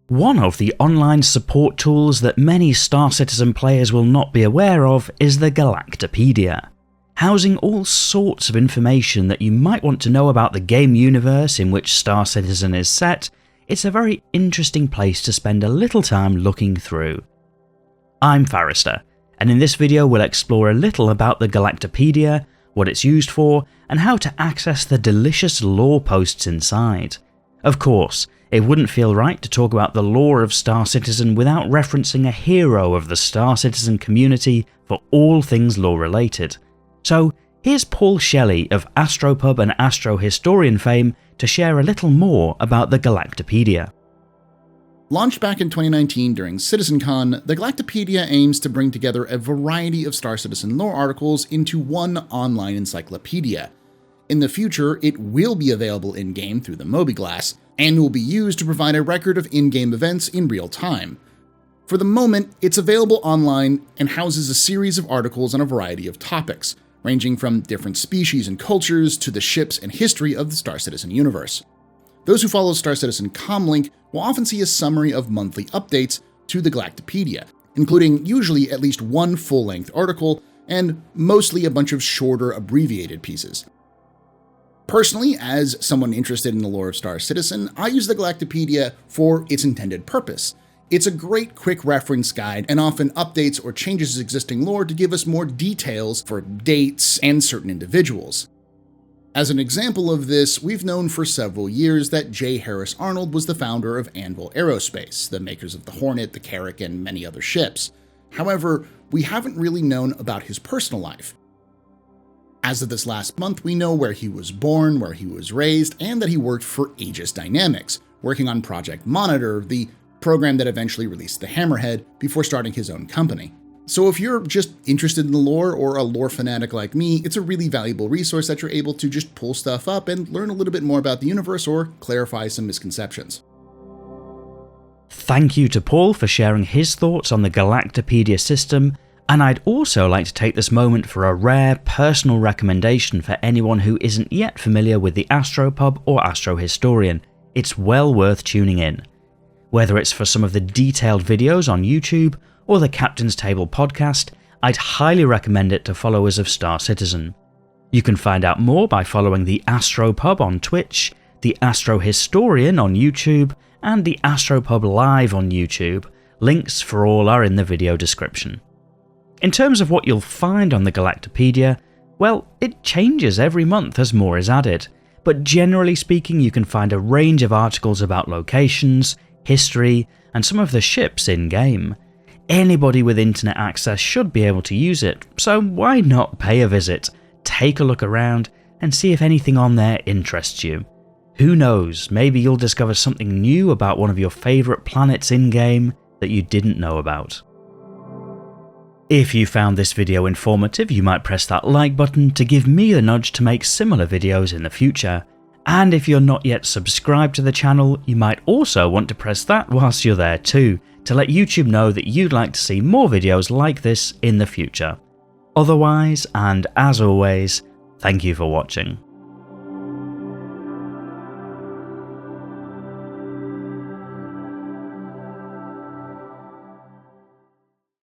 One of the online support tools that many Star Citizen players will not be aware of is the Galactapedia. Housing all sorts of information that you might want to know about the game universe in which Star Citizen is set, it's a very interesting place to spend a little time looking through. I'm Farrister, and in this video we'll explore a little about the Galactapedia, what it's used for, and how to access the delicious lore posts inside. Of course, it wouldn't feel right to talk about the lore of Star Citizen without referencing a hero of the Star Citizen community for all things lore related. So here's Paul Shelley of Astropub and Astro Historian fame to share a little more about the Galactapedia. Launched back in 2019 during CitizenCon, the Galactapedia aims to bring together a variety of Star Citizen lore articles into one online encyclopedia. In the future, it will be available in-game through the Mobiglass, and will be used to provide a record of in-game events in real time. For the moment, it's available online and houses a series of articles on a variety of topics, ranging from different species and cultures to the ships and history of the Star Citizen universe. Those who follow Star Citizen Comlink will often see a summary of monthly updates to the Galactapedia, including usually at least one full-length article, and mostly a bunch of shorter abbreviated pieces. Personally, as someone interested in the lore of Star Citizen, I use the Galactapedia for its intended purpose. It's a great quick reference guide and often updates or changes existing lore to give us more details for dates and certain individuals. As an example of this, we've known for several years that J. Harris Arnold was the founder of Anvil Aerospace, the makers of the Hornet, the Carrack, and many other ships. However, we haven't really known about his personal life. As of this last month, we know where he was born, where he was raised, and that he worked for Aegis Dynamics, working on Project Monitor, the program that eventually released the Hammerhead, before starting his own company. So if you're just interested in the lore or a lore fanatic like me, it's a really valuable resource that you're able to just pull stuff up and learn a little bit more about the universe or clarify some misconceptions. Thank you to Paul for sharing his thoughts on the Galactapedia system, and I'd also like to take this moment for a rare personal recommendation for anyone who isn't yet familiar with the Astropub or Astro Historian. It's well worth tuning in. Whether it's for some of the detailed videos on YouTube or the Captain's Table podcast, I'd highly recommend it to followers of Star Citizen. You can find out more by following the Astropub on Twitch, the Astro Historian on YouTube, and the Astropub Live on YouTube. Links for all are in the video description. In terms of what you'll find on the Galactapedia, well, it changes every month as more is added, but generally speaking you can find a range of articles about locations, history, and some of the ships in-game. Anybody with internet access should be able to use it, so why not pay a visit, take a look around, and see if anything on there interests you. Who knows, maybe you'll discover something new about one of your favourite planets in-game that you didn't know about. If you found this video informative, you might press that like button to give me the nudge to make similar videos in the future. And if you're not yet subscribed to the channel, you might also want to press that whilst you're there too, to let YouTube know that you'd like to see more videos like this in the future. Otherwise, and as always, thank you for watching.